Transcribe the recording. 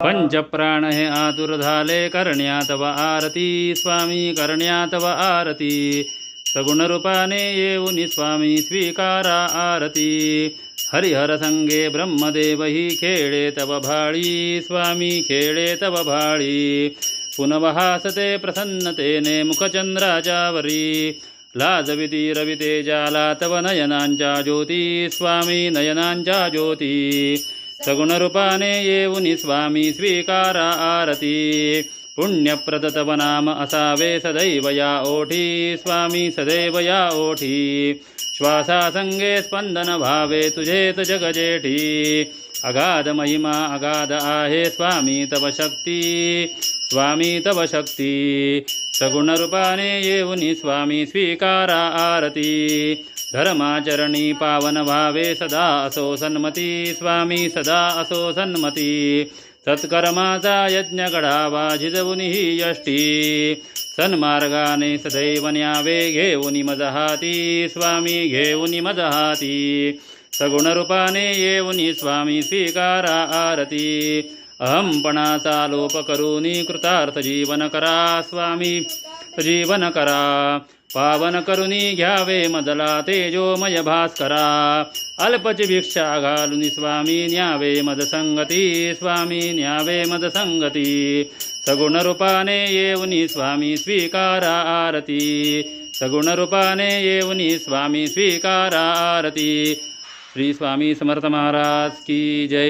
पंचप्राण हे आतुर झाले करण्या तव आरती स्वामी करण्या तव आरती सगुण रूपाने येऊनी स्वामी स्वीकारा आरती हरिहर संगे ब्रह्मदेव ही खेळे तव भाळी स्वामी खेळे तव भाळी पुनवहासते प्रसन्नतेने मुखचंद्राच्या वरी लाजविती रविते जाला तव नयनांच्या ज्योती स्वामी नयनांच्या ज्योती सगुण रूपाने येऊनी स्वामी स्वीकारा आरती पुण्यप्रद तव नाम असावे सदैव या ओठी स्वामी सदैव या ओठी श्वासासंगे स्पंदन भावे तुझेत जगजेठी अगाध महिमा अगाध आहे स्वामी तव शक्ती स्वामी तव शक्ती सगुण रूपाने येऊनी स्वामी स्वीकारा आरती धर्माचरणी पावन भावे सदा असो सन्मती स्वामी सदा असो सन्मती सत्कर्माचा यज्ञ घडावा झिजवुनी ही यष्टी सन्मार्गाने सदैव न्यावे घेऊनी मजहाती स्वामी घेऊनी मजहाती सगुण रूपाने येऊनी स्वामी स्वीकारा आरती अहंपणाचा लोप करूनी कृतार्थ जीवन करा स्वामी जीवन करा पावन करुनी घ्यावे मदला तेजोमय भास्करा अल्पची भिक्षा घालुनी स्वामी न्यावे मदसंगती स्वामी न्यावे मदसंगती सगुण रूपाने येऊनी स्वामी स्वीकारा आरती सगुण रूपाने येऊनी स्वामी स्वीकारा आरती। श्री स्वामी समर्थ महाराज की जय।